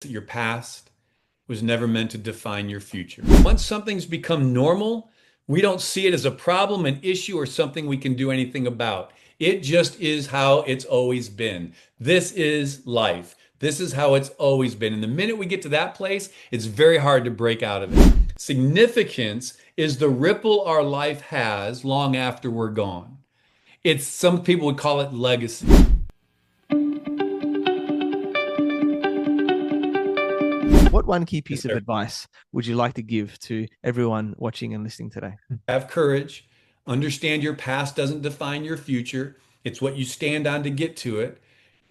Your past was never meant to define your future. Once something's become normal, we don't see it as a problem, an issue, or something we can do anything about. It just is how it's always been. This is life. This is how it's always been. And the minute we get to that place, it's very hard to break out of it. Significance is the ripple our life has long after we're gone. It's some people would call it legacy. What one key Yes, piece of sir. advice would you like to give to everyone watching and listening today? Have courage. Understand your past doesn't define your future. It's what you stand on to get to it.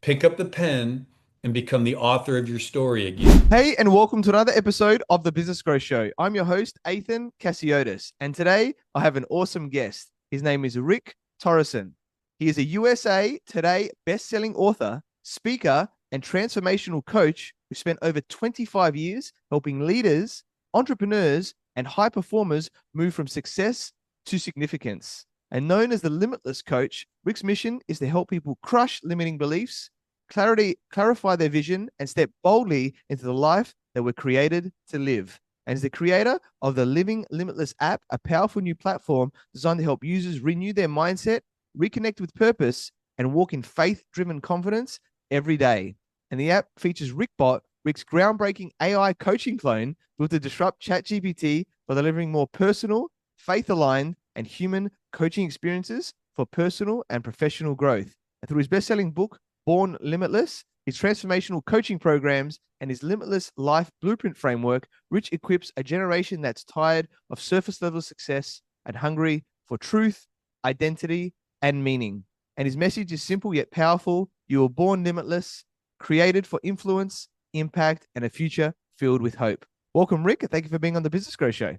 Pick up the pen and become the author of your story again. Hey, and welcome to another episode of the Business Growth Show. I'm your host, Athin Cassiotis, and today I have an awesome guest. His name is Rick Torrison. He is a USA Today best-selling author, speaker, and transformational coach who spent over 25 years helping leaders, entrepreneurs, and high performers move from success to significance. And known as the Limitless Coach, Rick's mission is to help people crush limiting beliefs, clarify their vision, and step boldly into the life that we're created to live. And is the creator of the Living Limitless app, a powerful new platform designed to help users renew their mindset, reconnect with purpose, and walk in faith-driven confidence every day. And the app features RickBot, Rick's groundbreaking AI coaching clone built to disrupt ChatGPT by delivering more personal, faith-aligned, and human coaching experiences for personal and professional growth. And through his best-selling book, Born Limitless, his transformational coaching programs, and his limitless life blueprint framework, Rich equips a generation that's tired of surface-level success and hungry for truth, identity, and meaning. And his message is simple yet powerful. You were born limitless, created for influence, impact, and a future filled with hope. Welcome, Rick. Thank you for being on the Business Growth Show.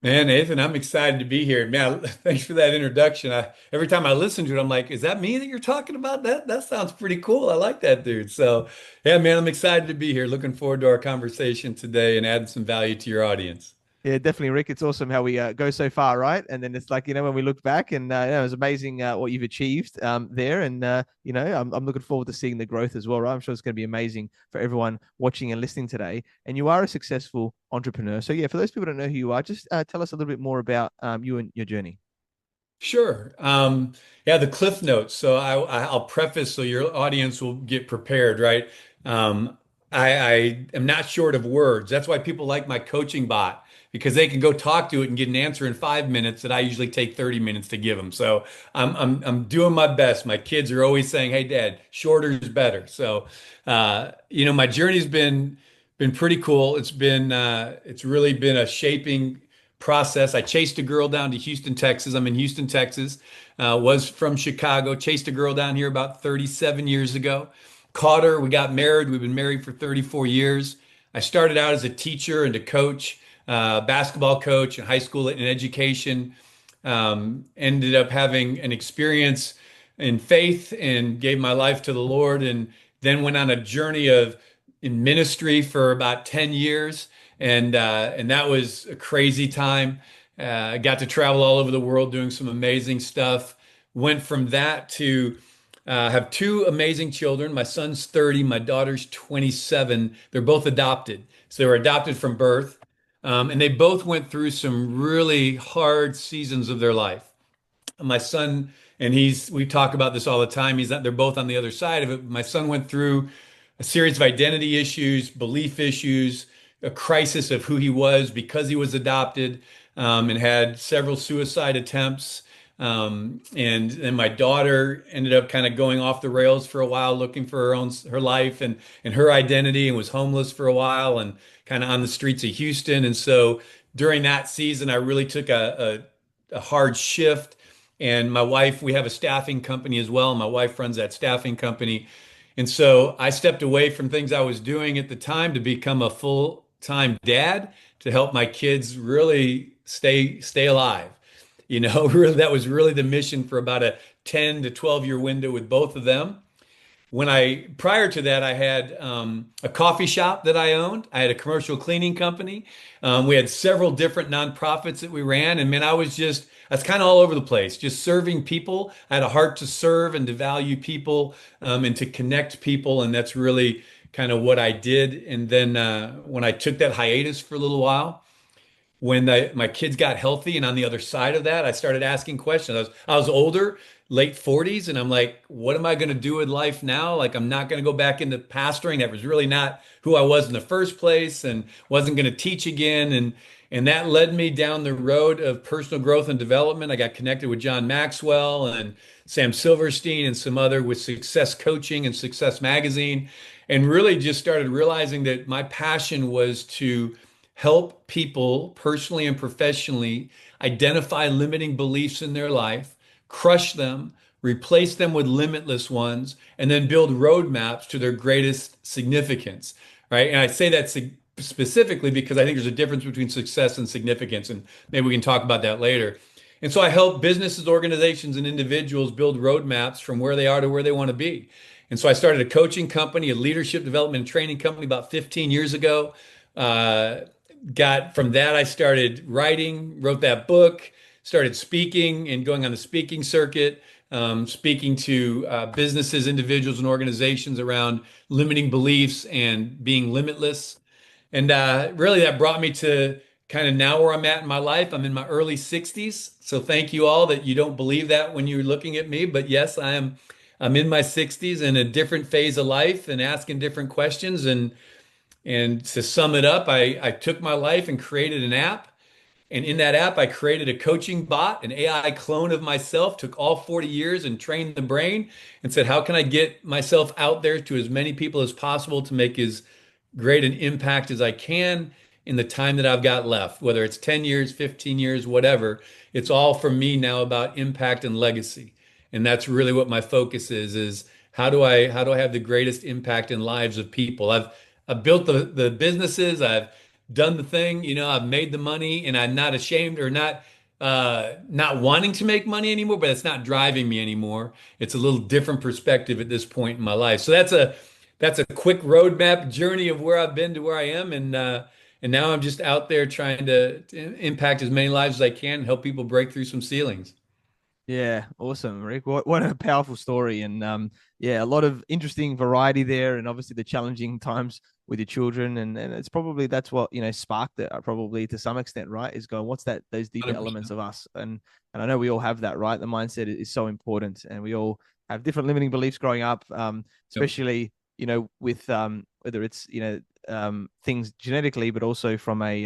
Man, Nathan, I'm excited to be here. Man, thanks for that introduction. Every time I listen to it, I'm like, is that me that you're talking about? That sounds pretty cool. I like that dude. So, yeah, man, I'm excited to be here. Looking forward to our conversation today and adding some value to your audience. Yeah, definitely, Rick. It's awesome how we go so far, right? And then it's like, when we look back and it was amazing what you've achieved there. And, I'm looking forward to seeing the growth as well, right? I'm sure it's going to be amazing for everyone watching and listening today. And you are a successful entrepreneur. So, yeah, for those people who don't know who you are, just tell us a little bit more about you and your journey. Sure. Yeah, the cliff notes. So I'll preface so your audience will get prepared, right? I am not short of words. That's why people like my coaching bot because they can go talk to it and get an answer in 5 minutes that I usually take 30 minutes to give them. So I'm doing my best. My kids are always saying, "Hey, Dad, shorter is better." So my journey's been pretty cool. It's really been a shaping process. I chased a girl down to Houston, Texas. I'm in Houston, Texas. Was from Chicago. Chased a girl down here about 37 years ago. Caught her. We got married. We've been married for 34 years. I started out as a teacher and a coach, basketball coach in high school and education. Ended up having an experience in faith and gave my life to the Lord, and then went on a journey of in ministry for about 10 years. And that was a crazy time. I got to travel all over the world doing some amazing stuff. Went from that to have two amazing children. My son's 30, my daughter's 27. They're both adopted. So they were adopted from birth. And they both went through some really hard seasons of their life. My son, and we talk about this all the time. They're both on the other side of it. My son went through a series of identity issues, belief issues, a crisis of who he was because he was adopted, and had several suicide attempts. And then my daughter ended up kind of going off the rails for a while, looking for her life and her identity, and was homeless for a while and kind of on the streets of Houston. And so during that season, I really took a hard shift. And my wife, we have a staffing company as well. My wife runs that staffing company. And so I stepped away from things I was doing at the time to become a full-time dad to help my kids really stay alive. Really, that was really the mission for about a 10 to 12-year window with both of them. Prior to that, I had a coffee shop that I owned. I had a commercial cleaning company. We had several different nonprofits that we ran. And man, I was kind of all over the place, just serving people. I had a heart to serve and to value people, and to connect people. And that's really kind of what I did. And then when I took that hiatus for a little while, when my kids got healthy, and on the other side of that, I started asking questions. I was older, late 40s, and I'm like, what am I going to do with life now? Like, I'm not going to go back into pastoring. That was really not who I was in the first place, and wasn't going to teach again. And that led me down the road of personal growth and development. I got connected with John Maxwell and Sam Silverstein and some other with Success Coaching and Success Magazine, and really just started realizing that my passion was to help people personally and professionally identify limiting beliefs in their life, crush them, replace them with limitless ones, and then build roadmaps to their greatest significance, right? And I say that specifically because I think there's a difference between success and significance, and maybe we can talk about that later. And so I help businesses, organizations, and individuals build roadmaps from where they are to where they want to be. And so I started a coaching company, a leadership development and training company about 15 years ago. Uh, Got from that, I started writing, wrote that book, started speaking and going on the speaking circuit, speaking to businesses, individuals, and organizations around limiting beliefs and being limitless. And really, that brought me to kind of now where I'm at in my life. I'm in my early 60s. So thank you all that you don't believe that when you're looking at me. But yes, I'm in my 60s in a different phase of life and asking different questions. And to sum it up, I took my life and created an app. And in that app, I created a coaching bot, an AI clone of myself, took all 40 years and trained the brain and said, how can I get myself out there to as many people as possible to make as great an impact as I can in the time that I've got left, whether it's 10 years, 15 years, whatever. It's all for me now about impact and legacy. And that's really what my focus is how do I have the greatest impact in lives of people? I've built the businesses, I've done the thing, I've made the money, and I'm not ashamed or not wanting to make money anymore, but it's not driving me anymore. It's a little different perspective at this point in my life. So that's a quick roadmap journey of where I've been to where I am, and now I'm just out there trying to impact as many lives as I can and help people break through some ceilings. Yeah, awesome, Rick. What a powerful story, and yeah, a lot of interesting variety there, and obviously the challenging times with your children, and it's probably that's what sparked it, probably to some extent, right? Is going, what's that? Those deeper elements 100%. of us, and I know we all have that, right? The mindset is so important, and we all have different limiting beliefs growing up, Yep. especially with whether it's things genetically, but also from a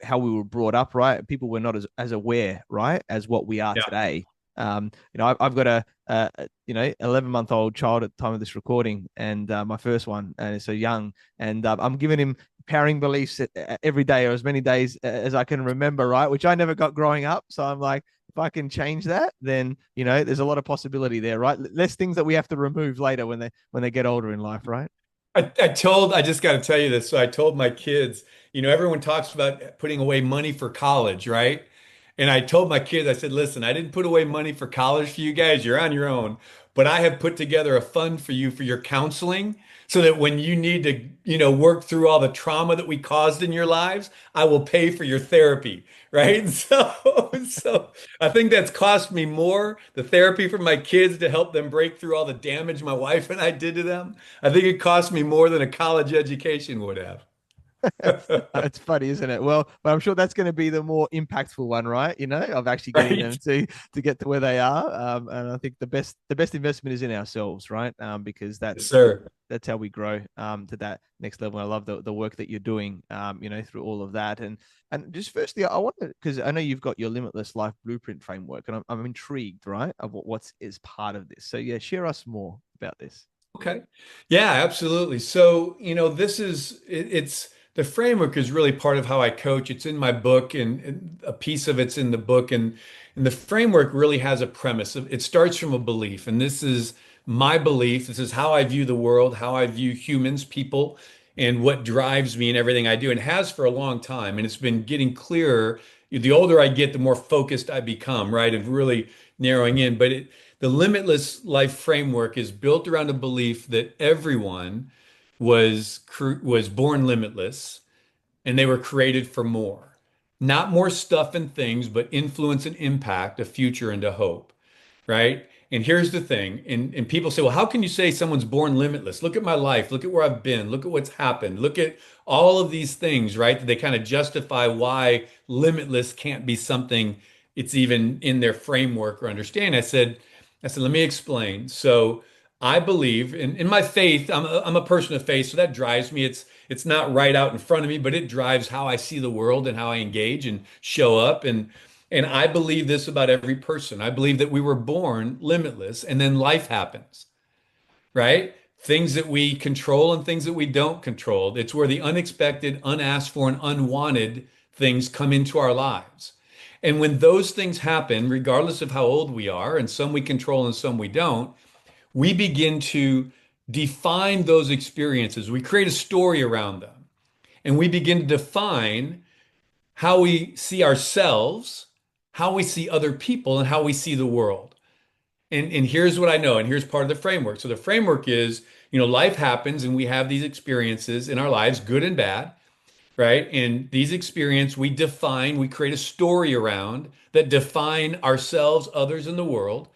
how we were brought up, right? People were not as aware, right, as what we are Yeah. today. I've got a 11-month-old child at the time of this recording, and my first one, and so young, and I'm giving him powering beliefs every day or as many days as I can remember, right, which I never got growing up. So I'm like, if I can change that, then there's a lot of possibility there, right? Less things that we have to remove later when they get older in life, right? I just got to tell you this. So I told my kids, everyone talks about putting away money for college, right? And I told my kids, I said, listen, I didn't put away money for college for you guys. You're on your own. But I have put together a fund for you for your counseling so that when you need to, work through all the trauma that we caused in your lives, I will pay for your therapy, right? So I think that's cost me more, the therapy for my kids to help them break through all the damage my wife and I did to them. I think it cost me more than a college education would have. It's funny, isn't it? Well, but I'm sure that's going to be the more impactful one, right? Of actually getting Right? them to get to where they are. And I think the best investment is in ourselves, right? Because Yes, that's sir. that's how we grow to that next level. I love the work that you're doing, through all of that. And just firstly, I want to, because I know you've got your limitless life blueprint framework, and I'm intrigued, right, of what's is part of this. So yeah, share us more about this. Okay. Yeah, absolutely. So, it's the framework is really part of how I coach. It's in my book, and a piece of it's in the book. And the framework really has a premise. It starts from a belief. And this is my belief. This is how I view the world, how I view humans, people, and what drives me in everything I do, and has for a long time. And it's been getting clearer. The older I get, the more focused I become, right? Of really narrowing in. The limitless life framework is built around a belief that everyone was born limitless, and they were created for more. Not more stuff and things, but influence and impact, a future and a hope, right? And here's the thing, and people say, well, how can you say someone's born limitless? Look at my life, look at where I've been, look at what's happened, look at all of these things, right? That they kind of justify why limitless can't be something it's even in their framework or understand. I said, let me explain. So I believe in my faith, I'm a person of faith, so that drives me. It's not right out in front of me, but it drives how I see the world and how I engage and show up. And I believe this about every person. I believe that we were born limitless and then life happens, right? Things that we control and things that we don't control. It's where the unexpected, unasked for, and unwanted things come into our lives. And when those things happen, regardless of how old we are, and some we control and some we don't, we begin to define those experiences. We create a story around them and we begin to define how we see ourselves, how we see other people, and how we see the world. And here's what I know, and here's part of the framework. So the framework is, life happens and we have these experiences in our lives, good and bad, right? And these experiences we define, we create a story around that define ourselves, others, in the world.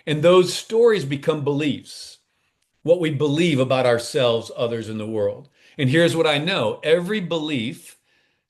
And those stories become beliefs, what we believe about ourselves, others, in the world. And here's what I know, every belief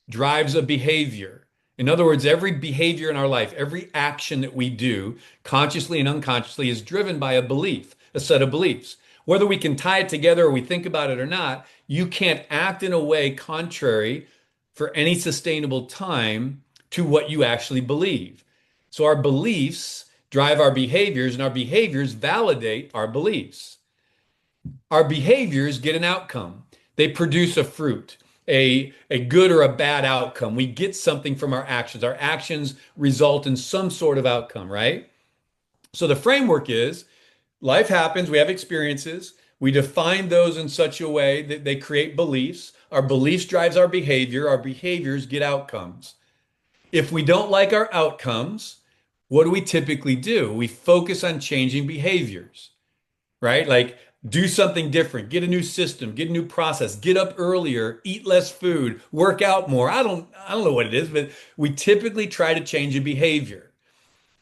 drives a behavior. In other words, every behavior in our life, every action that we do, consciously and unconsciously, is driven by a belief, a set of beliefs. Whether we can tie it together or we think about it or not, you can't act in a way contrary for any sustainable time to what you actually believe. So our beliefs drive our behaviors, and our behaviors validate our beliefs. Our behaviors get an outcome. They produce a fruit, a good or a bad outcome. We get something from our actions. Our actions result in some sort of outcome, right? So the framework is life happens, we have experiences, we define those in such a way that they create beliefs. Our beliefs drives our behaviors get outcomes. If we don't like our outcomes, what do we typically do? We focus on changing behaviors, right? Like do something different, get a new system, get a new process, get up earlier, eat less food, work out more. I don't know what it is, but we typically try to change a behavior.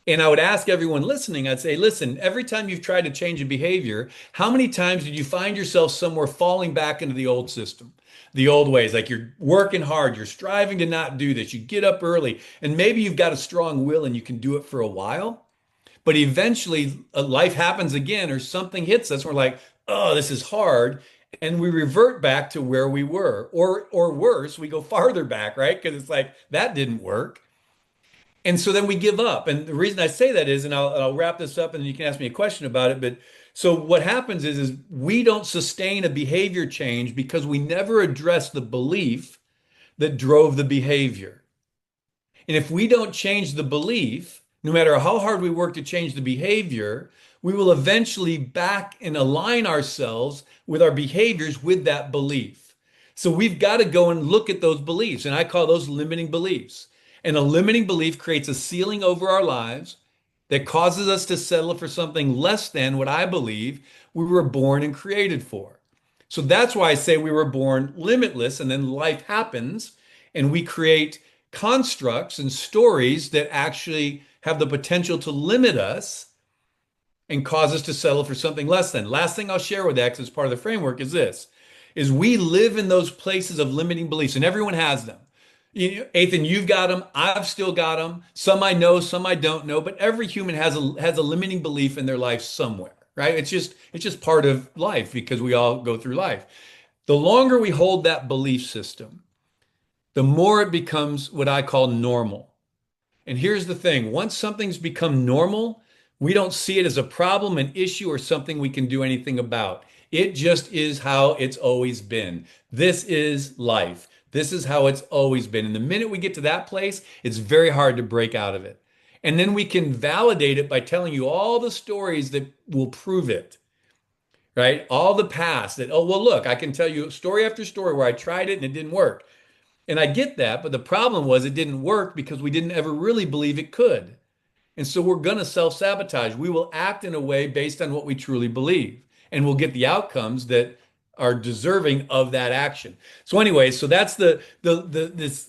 And I would ask everyone listening, I'd say, listen, every time you've tried to change a behavior, how many times did you find yourself somewhere falling back into the old system, the old ways? Like you're working hard, you're striving to not do this, you get up early, and maybe you've got a strong will and you can do it for a while. But eventually, life happens again, or something hits us. And we're like, oh, this is hard. And we revert back to where we were. Or worse, we go farther back, right? Because it's like, that didn't work. And so then we give up. And the reason I say that is, and I'll wrap this up and you can ask me a question about it. But so what happens is we don't sustain a behavior change because we never address the belief that drove the behavior. And if we don't change the belief, no matter how hard we work to change the behavior, we will eventually back and align ourselves with our behaviors with that belief. So we've got to go and look at those beliefs, and I call those limiting beliefs. And a limiting belief creates a ceiling over our lives that causes us to settle for something less than what I believe we were born and created for. So that's why I say we were born limitless, and then life happens, and we create constructs and stories that actually have the potential to limit us and cause us to settle for something less than. Last thing I'll share with that, because it's part of the framework, is this, is we live in those places of limiting beliefs, and everyone has them. Athin, you've got them. I've still got them. Some I know, some I don't know, but every human has a limiting belief in their life somewhere, right? It's just part of life because we all go through life. The longer we hold that belief system, the more it becomes what I call normal. And here's the thing, once something's become normal, we don't see it as a problem, an issue, or something we can do anything about. It just is how it's always been. This is life. This is how it's always been. And the minute we get to that place, it's very hard to break out of it. And then we can validate it by telling you all the stories that will prove it, right? All the past that, oh, well, look, I can tell you story after story where I tried it and it didn't work. And I get that, but the problem was it didn't work because we didn't ever really believe it could. And so we're going to self-sabotage. We will act in a way based on what we truly believe, and we'll get the outcomes that are deserving of that action. So anyway, so that's this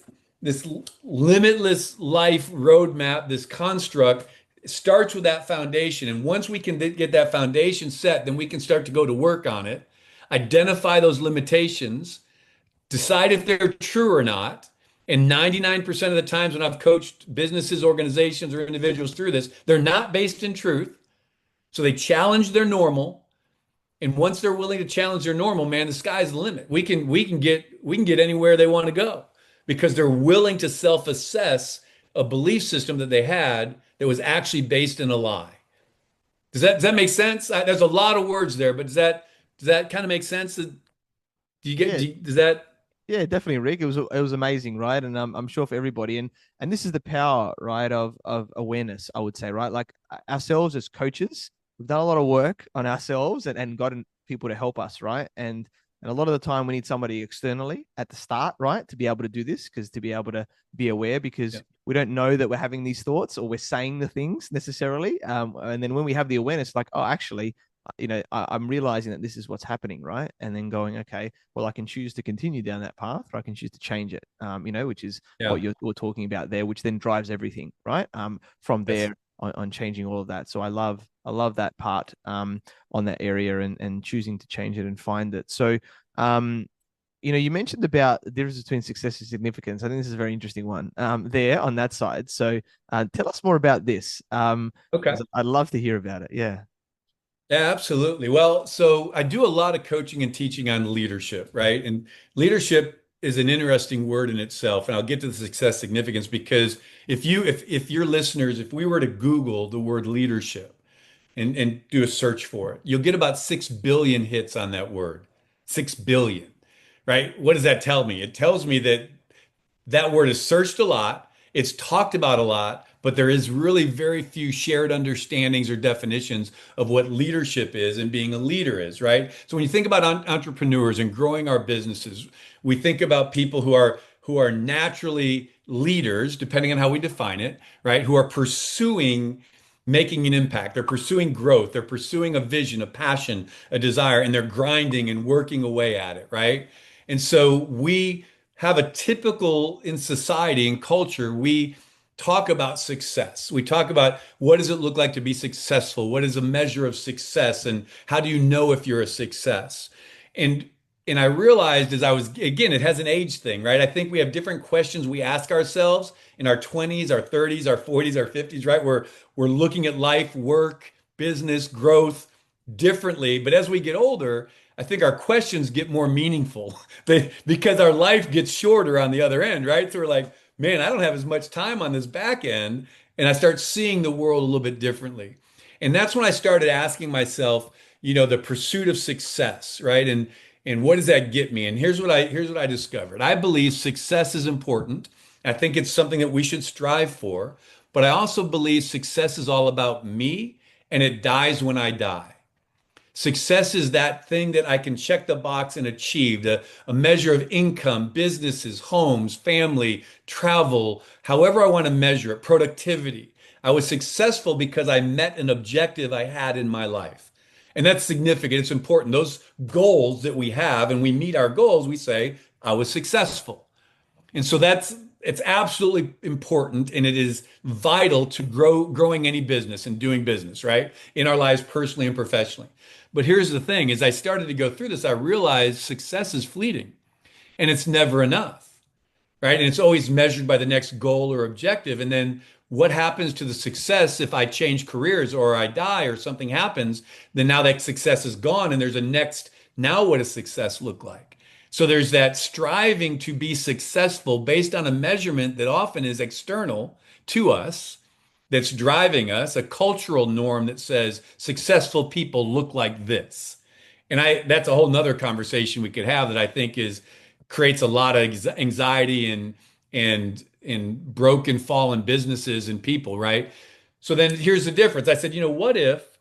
limitless life roadmap, this construct. starts with that foundation. And once we can get that foundation set, then we can start to go to work on it, identify those limitations, decide if they're true or not. And 99% of the times when I've coached businesses, organizations, or individuals through this, they're not based in truth. So they challenge their normal. And once they're willing to challenge their normal, man, the sky's the limit. We can get anywhere they want to go because they're willing to self-assess a belief system that they had that was actually based in a lie. Does that make sense? There's a lot of words there, but does that kind of make sense? Do you get Yeah, does that yeah, definitely, Rick. It was amazing, right? And I'm sure for everybody, and this is the power, right, of awareness. I would say, right, like ourselves as coaches, we've done a lot of work on ourselves and gotten people to help us, right? And a lot of the time, we need somebody externally at the start, right, to be able to do this, because to be able to be aware, yeah, because we don't know that we're having these thoughts or we're saying the things necessarily. And then when we have the awareness, like, oh, actually, I'm realizing that this is what's happening, right? And then going, okay, well, I can choose to continue down that path, or I can choose to change it, which is yeah, what you're talking about there, which then drives everything, right? From yes. there on changing all of that. So I love that part on that area and choosing to change it and find it. So, um, you mentioned about the difference between success and significance. I think this is a very interesting one there on that side. So, tell us more about this. Okay. 'Cause I'd love to hear about it. Yeah. Yeah, absolutely. Well, so I do a lot of coaching and teaching on leadership, right? And leadership is an interesting word in itself. And I'll get to the success significance because if your listeners, if we were to Google the word leadership and do a search for it, you'll get about 6 billion hits on that word. 6 billion, right? What does that tell me? It tells me that that word is searched a lot, it's talked about a lot, but there is really very few shared understandings or definitions of what leadership is and being a leader is, right? So when you think about entrepreneurs and growing our businesses, we think about people who are naturally leaders, depending on how we define it, right? Who are pursuing making an impact. They're pursuing growth. They're pursuing a vision, a passion, a desire, and they're grinding and working away at it, right? And so we have a typical in society and culture, we talk about success. We talk about what does it look like to be successful? What is a measure of success? And how do you know if you're a success? And and I realized as I was, again, it has an age thing, right? I think we have different questions we ask ourselves in our 20s, our 30s, our 40s, our 50s, right? We're looking at life, work, business, growth differently. But as we get older, I think our questions get more meaningful because our life gets shorter on the other end, right? So we're like, man, I don't have as much time on this back end. And I start seeing the world a little bit differently. And that's when I started asking myself, the pursuit of success, right? And what does that get me? And here's what I discovered. I believe success is important. I think it's something that we should strive for. But I also believe success is all about me and it dies when I die. Success is that thing that I can check the box and achieve, a measure of income, businesses, homes, family, travel, however I want to measure it, productivity. I was successful because I met an objective I had in my life. And that's significant. It's important. Those goals that we have and we meet our goals, we say, I was successful. And so it's absolutely important and it is vital to growing any business and doing business, right? In our lives personally and professionally. But here's the thing, as I started to go through this, I realized success is fleeting and it's never enough, right? And it's always measured by the next goal or objective. And then what happens to the success if I change careers or I die or something happens, then now that success is gone and there's a next, now what does success look like? So there's that striving to be successful based on a measurement that often is external to us, that's driving us, a cultural norm that says successful people look like this. And that's a whole nother conversation we could have that I think is creates a lot of anxiety and broken, fallen businesses and people, right? So then here's the difference. I said, what if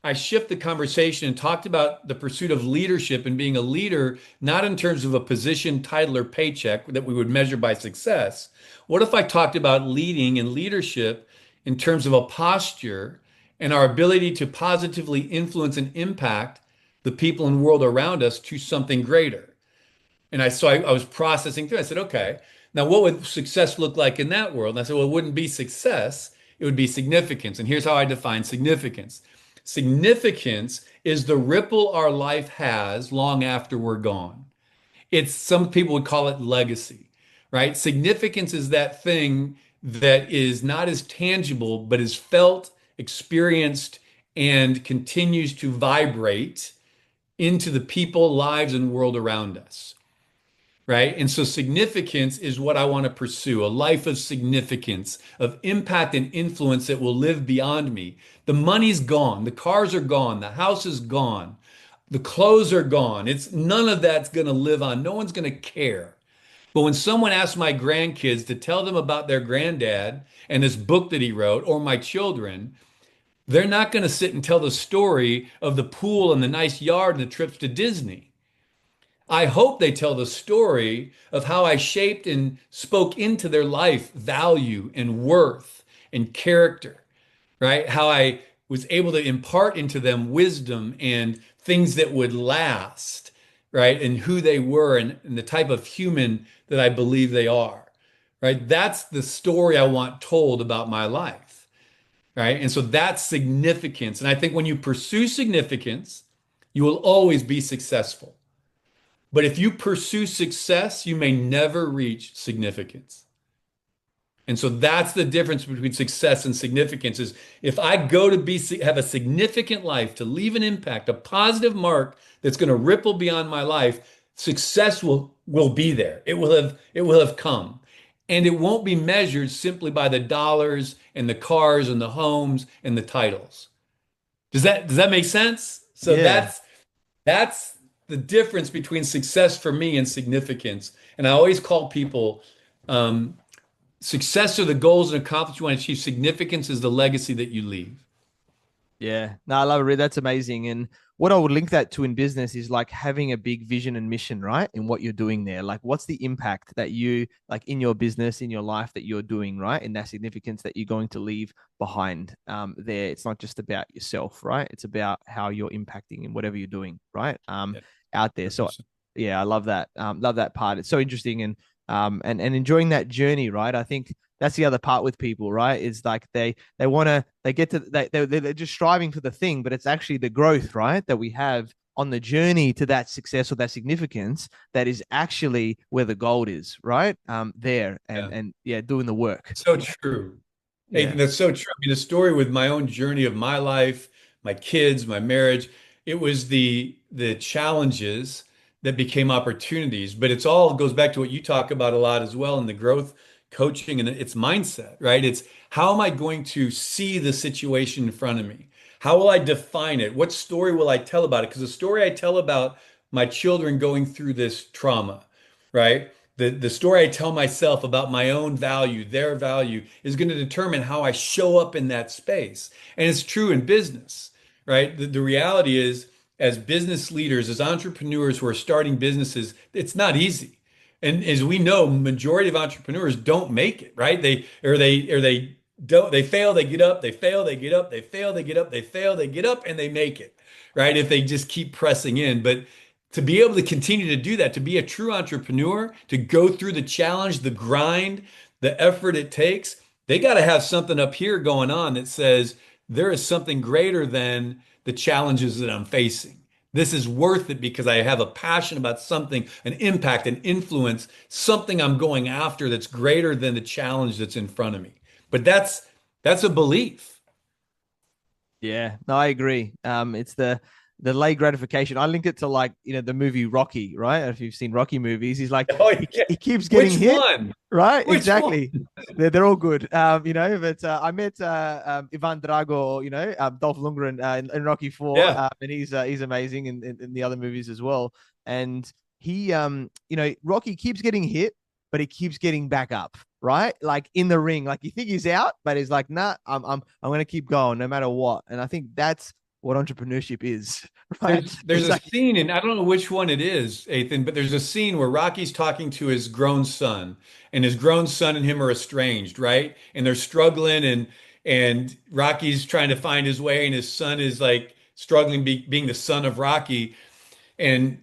I shift the conversation and talked about the pursuit of leadership and being a leader, not in terms of a position, title, or paycheck that we would measure by success. What if I talked about leading and leadership in terms of a posture and our ability to positively influence and impact the people and world around us to something greater? And I was processing through. I said, okay, now what would success look like in that world? And I said, well, it wouldn't be success it would be significance. And here's how I define significance. Significance is the ripple our life has long after we're gone. It's some people would call it legacy, right? Significance is that thing that is not as tangible, but is felt, experienced, and continues to vibrate into the people, lives, and world around us, right? And so significance is what I want to pursue, a life of significance, of impact and influence that will live beyond me. The money's gone, the cars are gone, the house is gone, the clothes are gone. It's none of that's going to live on. No one's going to care. But when someone asks my grandkids to tell them about their granddad and this book that he wrote, or my children, they're not going to sit and tell the story of the pool and the nice yard and the trips to Disney. I hope they tell the story of how I shaped and spoke into their life value and worth and character, right? How I was able to impart into them wisdom and things that would last, right? And who they were and the type of human that I believe they are, right? That's the story I want told about my life, right? And so that's significance. And I think when you pursue significance, you will always be successful. But if you pursue success, you may never reach significance. And so that's the difference between success and significance is if I go to have a significant life, to leave an impact, a positive mark that's going to ripple beyond my life, success will be there. It will have come. And it won't be measured simply by the dollars and the cars and the homes and the titles. Does that make sense? So Yeah. that's the difference between success for me and significance. And I always call people success are the goals and accomplishments you want to achieve. Significance is the legacy that you leave. Yeah, no, I love it. That's amazing. And what I would link that to in business is like having a big vision and mission, right? In what you're doing there. Like, what's the impact that you like in your business, in your life that you're doing, right? And that significance that you're going to leave behind there. It's not just about yourself, right? It's about how you're impacting in whatever you're doing, right? Yeah, Out there. So 100%. yeah, I love that. Love that part. It's so interesting and enjoying that journey, right? I think that's the other part with people, right? Is like they want to they get to they're just striving for the thing, but it's actually the growth, right, that we have on the journey to that success or that significance that is actually where the gold is, right? There Yeah. and yeah, doing the work. So true. Yeah. Ethan, that's so true. I mean, the story with my own journey of my life, my kids, my marriage, it was the challenges that became opportunities. But it's all goes back to what you talk about a lot as well in the growth coaching and it's mindset, right? It's how am I going to see the situation in front of me? How will I define it? What story will I tell about it? Because the story I tell about my children going through this trauma, right? The story I tell myself about my own value, their value, is going to determine how I show up in that space. And it's true in business, right? The reality is, as business leaders, as entrepreneurs who are starting businesses, it's not easy. And as we know, majority of entrepreneurs don't make it, right? They don't they fail, they get up, they fail, they get up, they fail, they get up, they fail, they get up, and they make it, right? If they just keep pressing in. But to be able to continue to do that, to be a true entrepreneur, to go through the challenge, the grind, the effort it takes, they got to have something up here going on that says there is something greater than the challenges that I'm facing. This is worth it because I have a passion about something, an impact, an influence, something I'm going after that's greater than the challenge that's in front of me. But that's a belief. Yeah, no, I agree. It's the late gratification. I link it to like the movie Rocky, right? If you've seen Rocky movies, he's like Oh yeah. he keeps getting Which hit, one? right? Which one? Exactly. They're all good. But I met Ivan Drago, Dolph Lundgren in Rocky Four, Yeah. and he's amazing in the other movies as well. And he, Rocky keeps getting hit, but he keeps getting back up, right? Like in the ring, like you think he's out, but he's like, nah, I'm gonna keep going no matter what. And I think that's what entrepreneurship is, right? There's It's a like, scene, and I don't know which one it is, Athan, but there's a scene where Rocky's talking to his grown son, and his grown son and him are estranged, right? And they're struggling, and Rocky's trying to find his way, and his son is like struggling being the son of Rocky and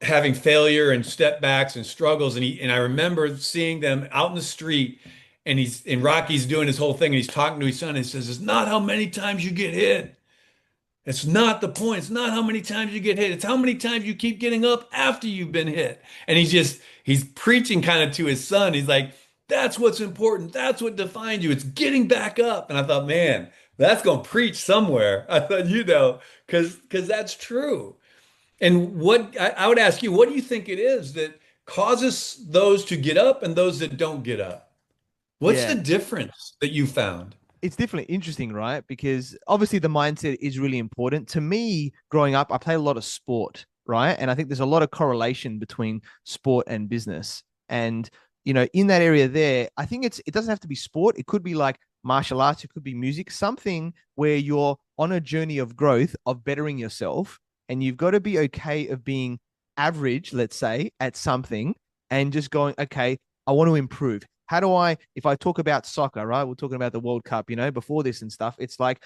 having failure and step backs and struggles. And I remember seeing them out in the street, and Rocky's doing his whole thing, and he's talking to his son, and he says, "It's not how many times you get hit. It's not the point. It's not how many times you get hit. It's how many times you keep getting up after you've been hit." And he's preaching kind of to his son. He's like, "That's what's important. That's what defines you. It's getting back up." And I thought, man, that's going to preach somewhere. I thought, because that's true. And I would ask you, what do you think it is that causes those to get up and those that don't get up? What's the Yeah. difference that you found? It's definitely interesting, right? Because obviously the mindset is really important. To me, growing up, I played a lot of sport, right? And I think there's a lot of correlation between sport and business. And, in that area there, I think it doesn't have to be sport. It could be like martial arts, it could be music, something where you're on a journey of growth, of bettering yourself, and you've got to be okay of being average, let's say, at something and just going, okay, I want to improve. How do I, if I talk about soccer, right? We're talking about the World Cup, before this and stuff. It's like,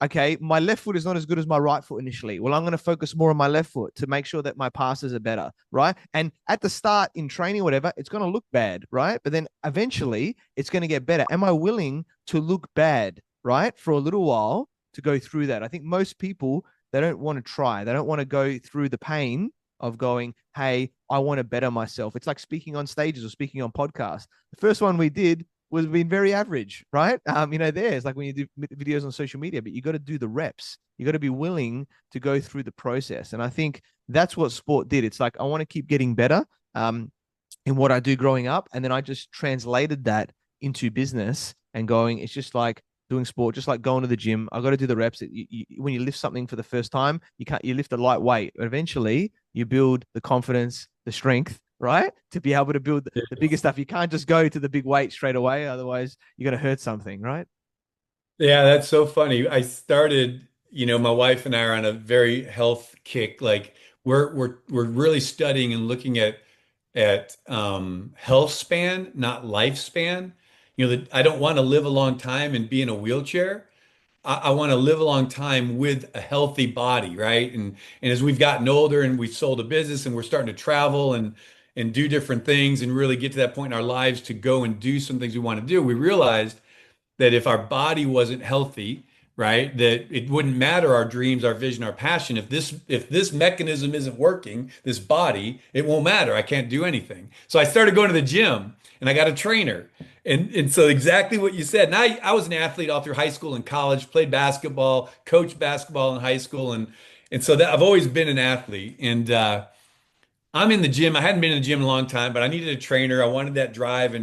okay, my left foot is not as good as my right foot initially. Well, I'm going to focus more on my left foot to make sure that my passes are better, right? And at the start in training, whatever, it's going to look bad, right? But then eventually it's going to get better. Am I willing to look bad, right? For a little while to go through that? I think most people, they don't want to try. They don't want to go through the pain of going, hey, I want to better myself. It's like speaking on stages or speaking on podcasts. The first one we did was being very average, right? It's like when you do videos on social media, but you got to do the reps. You got to be willing to go through the process. And I think that's what sport did. It's like, I want to keep getting better in what I do growing up. And then I just translated that into business and going, it's just like doing sport, just like going to the gym. I got to do the reps. When you lift something for the first time, you lift a light weight. But eventually you build the confidence, the strength, right? To be able to build the bigger stuff. You can't just go to the big weight straight away. Otherwise you're going to hurt something, right? Yeah, that's so funny. I started, my wife and I are on a very health kick. Like we're really studying and looking at health span, not lifespan. That I don't want to live a long time and be in a wheelchair. I want to live a long time with a healthy body, right? And as we've gotten older and we've sold a business and we're starting to travel and do different things and really get to that point in our lives to go and do some things we want to do, we realized that if our body wasn't healthy, right, that it wouldn't matter our dreams, our vision, our passion. If this mechanism isn't working, this body, it won't matter. I can't do anything. So I started going to the gym and I got a trainer. And so exactly what you said. And I was an athlete all through high school and college, played basketball, coached basketball in high school, and so that I've always been an athlete. And I'm in the gym. I hadn't been in the gym in a long time, but I needed a trainer. I wanted that drive,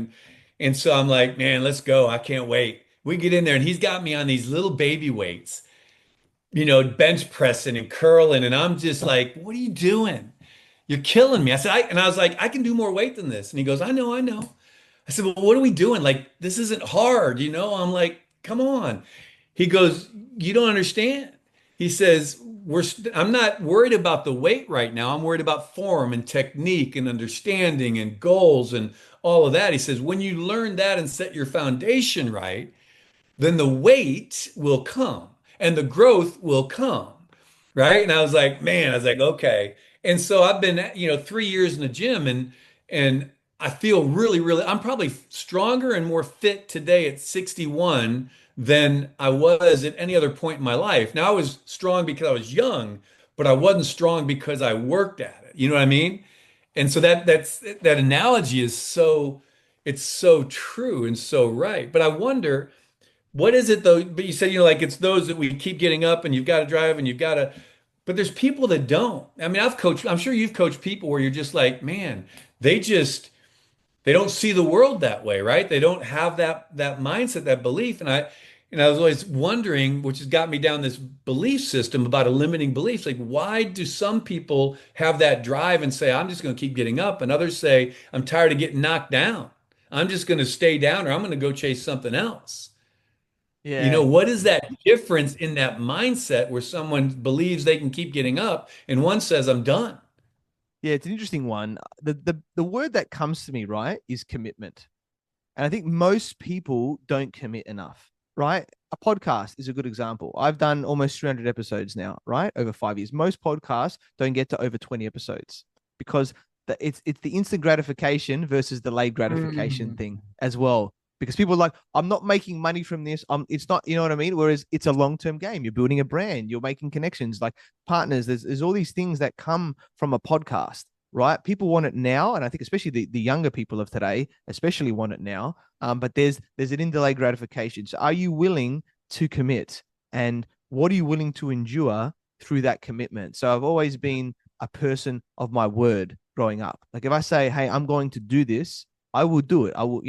and so I'm like, man, let's go. I can't wait. We get in there, and he's got me on these little baby weights, bench pressing and curling, and I'm just like, what are you doing? You're killing me. I was like, I can do more weight than this. And he goes, I know, I know. I said, well, what are we doing? Like, this isn't hard. I'm like, come on. He goes, you don't understand. He says, I'm not worried about the weight right now. I'm worried about form and technique and understanding and goals and all of that. He says, when you learn that and set your foundation right, then the weight will come and the growth will come. Right. And I was like, man, I was like, okay. And so I've been, 3 years in the gym and I feel really, really, I'm probably stronger and more fit today at 61 than I was at any other point in my life. Now I was strong because I was young, but I wasn't strong because I worked at it. You know what I mean? And so that analogy it's so true and so right. But I wonder, what is it though? But you said, like it's those that we keep getting up and you've got to drive and you've got to, but there's people that don't. I mean, I'm sure you've coached people where you're just like, man, they just, they don't see the world that way, right? They don't have that mindset, that belief. And I was always wondering, which has got me down this belief system about a limiting beliefs. Like, why do some people have that drive and say, I'm just going to keep getting up, and others say, I'm tired of getting knocked down. I'm just going to stay down, or I'm going to go chase something else. Yeah. What is that difference in that mindset where someone believes they can keep getting up and one says, I'm done? Yeah, it's an interesting one. The word that comes to me, right, is commitment. And I think most people don't commit enough, right? A podcast is a good example. I've done almost 300 episodes now, right? Over 5 years. Most podcasts don't get to over 20 episodes because it's the instant gratification versus delayed gratification Mm. thing as well. because people are like, I'm not making money from this. It's not, you know what I mean? Whereas it's a long-term game. You're building a brand, you're making connections, like partners. There's all these things that come from a podcast, right? People want it now. And I think especially the younger people of today, especially want it now. But there's an in delay gratification. So are you willing to commit? And what are you willing to endure through that commitment? So I've always been a person of my word growing up. Like if I say, hey, I'm going to do this, I will do it. I will,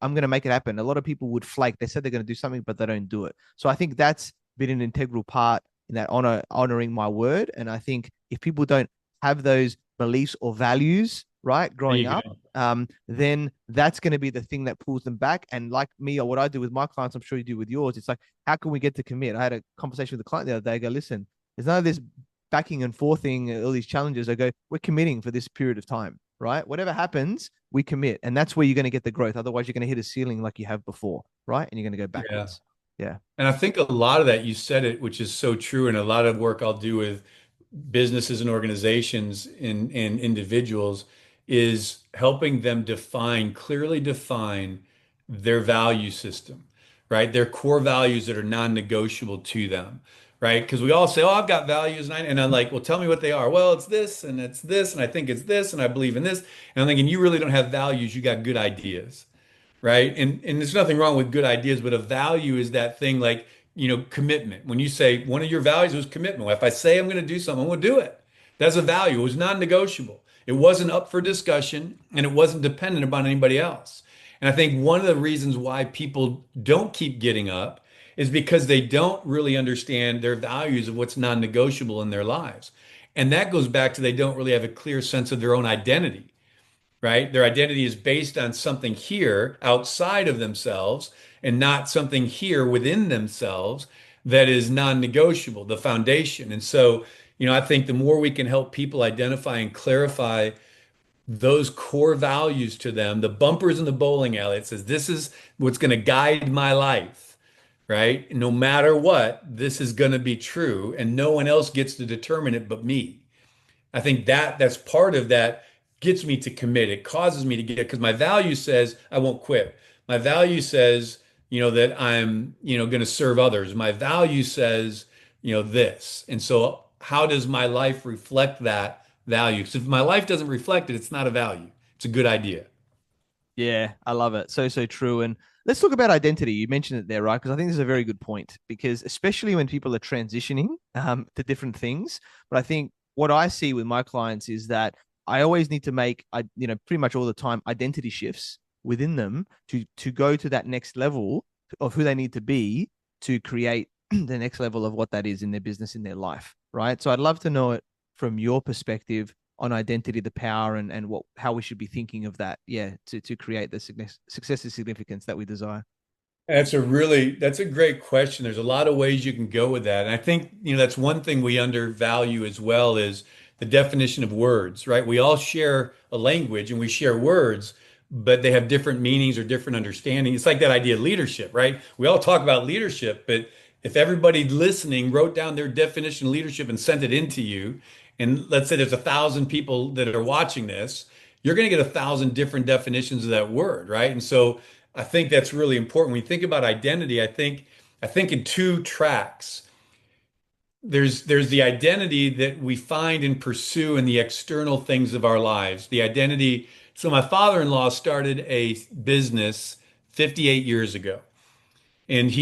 I'm going to make it happen. A lot of people would flake. They said they're going to do something, but they don't do it. So I think that's been an integral part in that honoring my word. And I think if people don't have those beliefs or values, right, There growing you up, go. then that's going to be the thing that pulls them back. And like me, or what I do with my clients, I'm sure you do with yours. It's like, how can we get to commit? I had a conversation with a client the other day. I go, listen, there's none of this backing and forthing, all these challenges. I go, we're committing for this period of time, right? Whatever happens, we commit. And that's where you're going to get the growth. Otherwise, you're going to hit a ceiling like you have before, right? And you're going to go Yeah. backwards. Yeah. And I think a lot of that, you said it, which is so true. And a lot of work I'll do with businesses and organizations and individuals is helping them clearly define their value system, right? Their core values that are non-negotiable to them, right? Because we all say, "Oh, I've got values," and I'm like, "Well, tell me what they are." Well, it's this, and it's this, and I think it's this, and I believe in this. And I'm thinking, you really don't have values. You got good ideas, right? And there's nothing wrong with good ideas, but a value is that thing like, commitment. When you say one of your values was commitment, well, if I say I'm going to do something, I'm going to do it. That's a value. It was non-negotiable. It wasn't up for discussion and it wasn't dependent upon anybody else. And I think one of the reasons why people don't keep getting up is because they don't really understand their values of what's non-negotiable in their lives. And that goes back to they don't really have a clear sense of their own identity, right? Their identity is based on something here outside of themselves and not something here within themselves that is non-negotiable, the foundation. And so, I think the more we can help people identify and clarify those core values to them, the bumpers in the bowling alley, it says, this is what's going to guide my life, right? No matter what, this is going to be true, and no one else gets to determine it but me. I think that's part of that gets me to commit. It causes me to get because my value says I won't quit. My value says, that I'm, going to serve others. My value says, this. And so how does my life reflect that value? Because if my life doesn't reflect it, it's not a value. It's a good idea. Yeah, I love it. So true. And let's talk about identity. You mentioned it there, right? Because I think this is a very good point. Because especially when people are transitioning to different things, but I think what I see with my clients is that I always need to make, pretty much all the time, identity shifts within them to go to that next level of who they need to be to create the next level of what that is in their business, in their life, right? So I'd love to know it from your perspective on identity, the power, and how we should be thinking of that, yeah, to create the success and significance that we desire. That's a great question. There's a lot of ways you can go with that. And I think, that's one thing we undervalue as well is the definition of words, right? We all share a language and we share words, but they have different meanings or different understanding. It's like that idea of leadership, right? We all talk about leadership, but if everybody listening wrote down their definition of leadership and sent it into you, and let's say there's 1,000 people that are watching this, you're going to get 1,000 different definitions of that word, right? And so I think that's really important. When you think about identity, I think in two tracks. There's the identity that we find and pursue in the external things of our lives. The identity. So my father-in-law started a business 58 years ago. And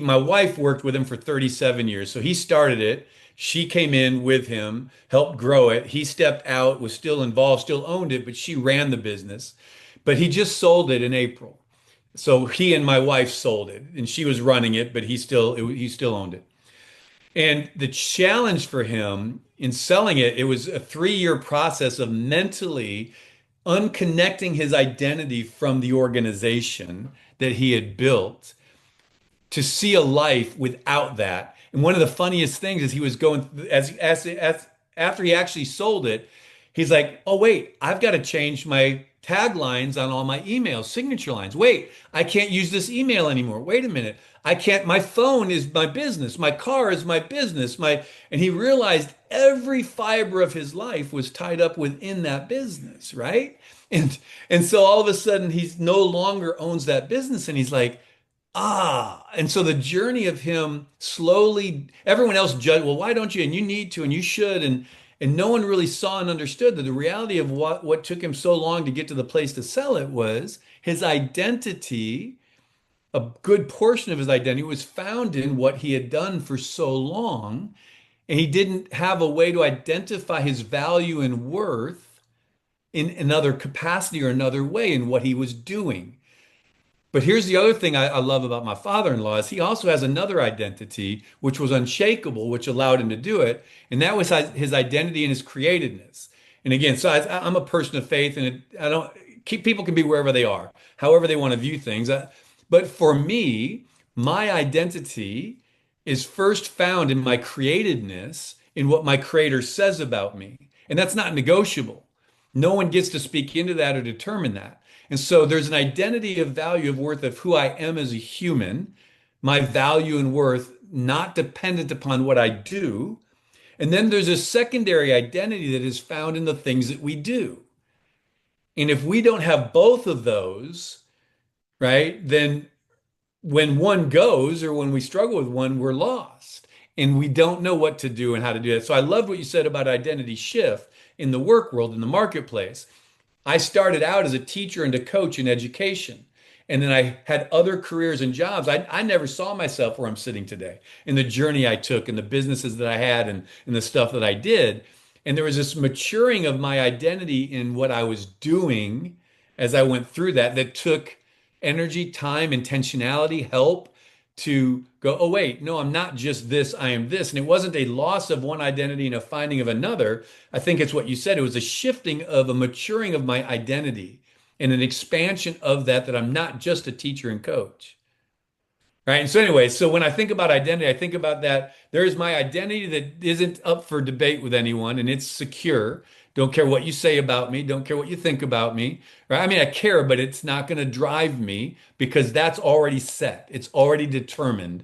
my wife worked with him for 37 years. So he started it. She came in with him, helped grow it. He stepped out, was still involved, still owned it, but she ran the business. But he just sold it in April. So he and my wife sold it, and she was running it, but he still owned it. And the challenge for him in selling it, it was a 3-year process of mentally unconnecting his identity from the organization that he had built to see a life without that. And one of the funniest things is he was going as after he actually sold it, He's like, oh, wait, I've got to change my taglines on all my emails, signature lines. Wait, I can't use this email anymore. Wait a minute. I can't, my phone is my business. My car is my business. And he realized every fiber of his life was tied up within that business, right? And, and so all of a sudden he's no longer owns that business. And he's like, ah, and so the journey of him slowly, everyone else judged, well, why don't you? And you need to, and you should. And no one really saw and understood that the reality of what took him so long to get to the place to sell it was his identity, a good portion of his identity was found in what he had done for so long. And he didn't have a way to identify his value and worth in another capacity or another way in what he was doing. But here's the other thing I love about my father-in-law is he also has another identity, which was unshakable, which allowed him to do it. And that was his identity and his createdness. And again, so I'm a person of faith, and I don't keep people can be wherever they are, however they want to view things. But for me, my identity is first found in my createdness, in what my creator says about me. And that's not negotiable. No one gets to speak into that or determine that. And so there's an identity of value of worth of who I am as a human, my value and worth, not dependent upon what I do. And then there's a secondary identity that is found in the things that we do. And if we don't have both of those, right, then when one goes or when we struggle with one, we're lost and we don't know what to do and how to do it. So I love what you said about identity shift in the work world, in the marketplace. I started out as a teacher and a coach in education. And then I had other careers and jobs. I never saw myself where I'm sitting today in the journey I took and the businesses that I had and the stuff that I did. And there was this maturing of my identity in what I was doing as I went through that, that took energy, time, intentionality, help to go, oh, wait, no, I'm not just this, I am this. And it wasn't a loss of one identity and a finding of another. I think it's what you said. It was a shifting of a maturing of my identity and an expansion of that I'm not just a teacher and coach. Right. And so anyway, so when I think about identity, I think about that there's my identity that isn't up for debate with anyone and it's secure. Don't care what you say about me. Don't care what you think about me. Right. I mean, I care, but it's not going to drive me because that's already set. It's already determined.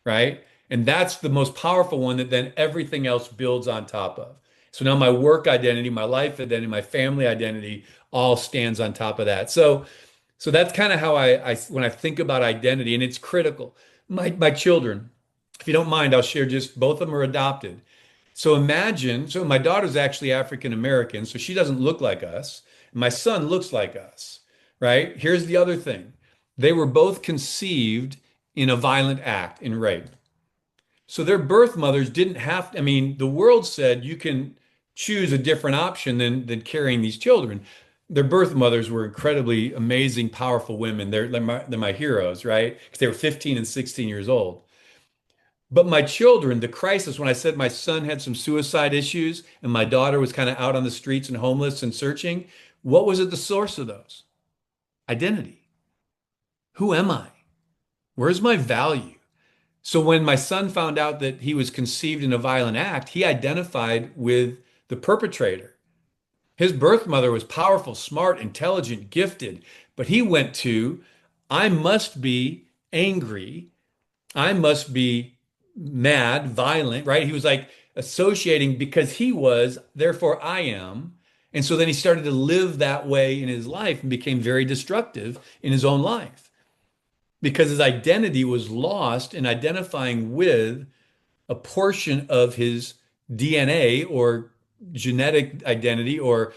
Right. And that's the most powerful one that then everything else builds on top of. So now my work identity, my life identity, my family identity all stands on top of that. So that's kind of how I when I think about identity, and it's critical. My children, if you don't mind, I'll share just both of them are adopted. So imagine, so my daughter's actually African American, so she doesn't look like us. My son looks like us, right? Here's the other thing. They were both conceived in a violent act, in rape. So their birth mothers didn't have, I mean, the world said you can choose a different option than carrying these children. Their birth mothers were incredibly amazing, powerful women. They're my heroes, right? Because they were 15 and 16 years old. But my children, the crisis, when I said my son had some suicide issues and my daughter was kind of out on the streets and homeless and searching, what was at the source of those? Identity. Who am I? Where's my value? So when my son found out that he was conceived in a violent act, he identified with the perpetrator. His birth mother was powerful, smart, intelligent, gifted, but he went to, I must be angry. I must be mad, violent, right? He was like associating because he was, therefore I am. And so then he started to live that way in his life and became very destructive in his own life because his identity was lost in identifying with a portion of his DNA or genetic identity or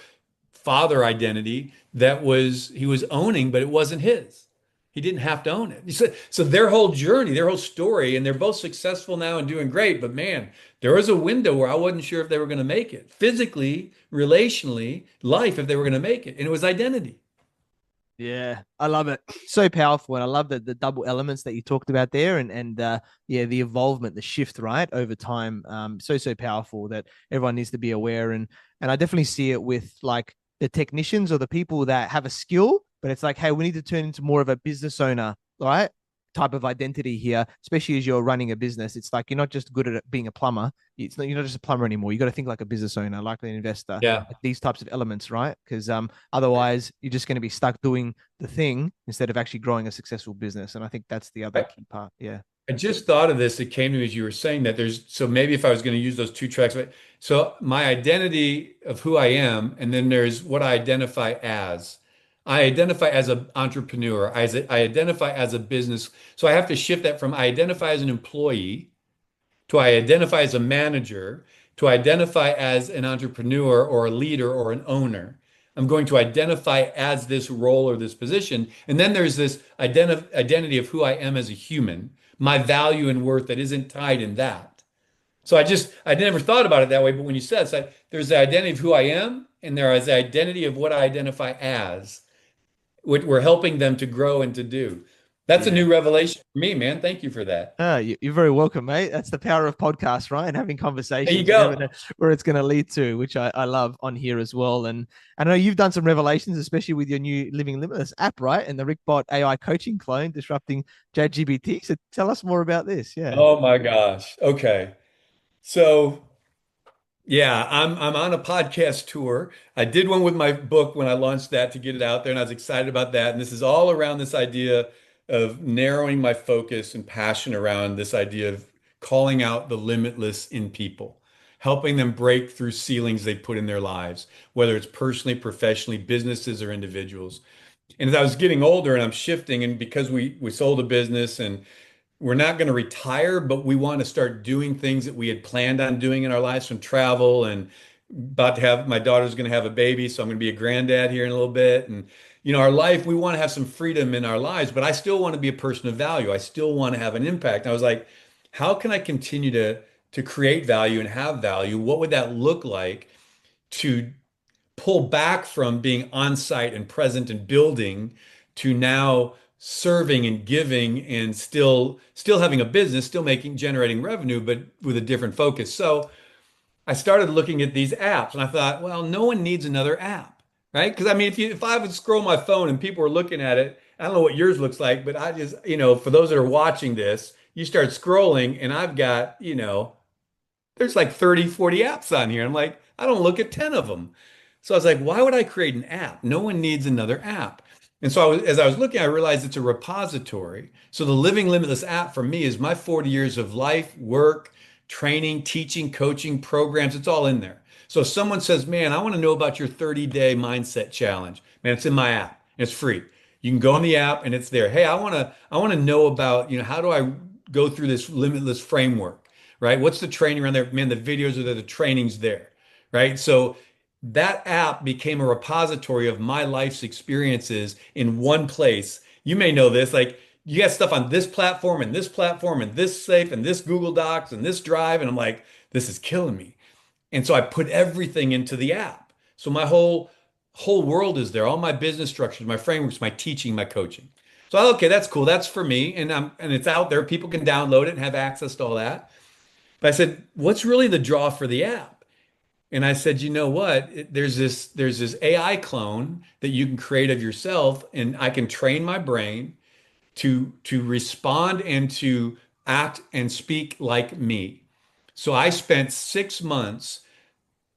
father identity that was he was owning, but it wasn't his. He didn't have to own it. So their whole journey, their whole story, and they're both successful now and doing great. But man, there was a window where I wasn't sure if they were going to make it physically, relationally, life, if they were going to make it. And it was identity. Yeah, I love it. So powerful. And I love the double elements that you talked about there and yeah, the evolvement, the shift, right, over time. So powerful that everyone needs to be aware. And I definitely see it with like the technicians or the people that have a skill, but it's like, hey, we need to turn into more of a business owner, right? type of identity here, especially as you're running a business. It's like you're not just good at being a plumber. You're not just a plumber anymore. You got to think like a business owner, like an investor, Yeah. like these types of elements, right? Because otherwise you're just going to be stuck doing the thing instead of actually growing a successful business. And I think that's the other I, key part. Yeah. I just thought of this. It came to me as you were saying that so maybe if I was going to use those two tracks, so my identity of who I am, and then there's what I identify as. I identify as an entrepreneur. I identify as a business. So I have to shift that from I identify as an employee to I identify as a manager, to identify as an entrepreneur or a leader or an owner. I'm going to identify as this role or this position. And then there's this identity of who I am as a human, my value and worth that isn't tied in that. So I never thought about it that way. But when you said it's like, there's the identity of who I am, and there is the identity of what I identify as, what we're helping them to grow and to do. That's a Yeah. new revelation for me, man. Thank you for that. You're very welcome, mate. That's the power of podcasts, right? And having There you conversations. You never go. know where it's going to lead to, which I love on here as well. And I know you've done some revelations, especially with your new Living Limitless app, right? And the RickBot AI coaching clone disrupting ChatGPT. So tell us more about this. Yeah. Oh my gosh. Okay. So yeah, I'm on a podcast tour. I did one with my book when I launched that to get it out there, and I was excited about that. And this is all around this idea of narrowing my focus and passion around this idea of calling out the limitless in people, helping them break through ceilings they put in their lives, whether it's personally, professionally, businesses, or individuals. And as I was getting older and I'm shifting, and because we sold a business and we're not going to retire, but we want to start doing things that we had planned on doing in our lives, from travel, and about to have my daughter's going to have a baby, so I'm going to be a granddad here in a little bit. And our life, we want to have some freedom in our lives, but I still want to be a person of value. I still want to have an impact. And I was like, how can I continue to create value and have value? What would that look like to pull back from being on site and present and building to now serving and giving and still having a business, still generating revenue, but with a different focus. So I started looking at these apps and I thought, well, no one needs another app, right? Because I mean, if I would scroll my phone and people were looking at it, I don't know what yours looks like, but I just, for those that are watching this, you start scrolling and I've got, there's like 30, 40 apps on here. I'm like, I don't look at 10 of them. So I was like, why would I create an app? No one needs another app. And so as I was looking, I realized it's a repository. So the Living Limitless app for me is my 40 years of life, work, training, teaching, coaching, programs. It's all in there. So if someone says, man, I want to know about your 30-day mindset challenge, man, it's in my app. It's free. You can go on the app and it's there. Hey, I want to know about, how do I go through this limitless framework, right? What's the training around there? Man, the videos are there, the training's there, right? So that app became a repository of my life's experiences in one place. You may know this, like you got stuff on this platform and this platform and this safe and this Google Docs and this Drive. And I'm like, this is killing me. And so I put everything into the app. So my whole world is there, all my business structures, my frameworks, my teaching, my coaching. So okay, that's cool. That's for me. And it's out there. People can download it and have access to all that. But I said, what's really the draw for the app? And I said, you know what? There's this AI clone that you can create of yourself, and I can train my brain to respond and to act and speak like me. So I spent 6 months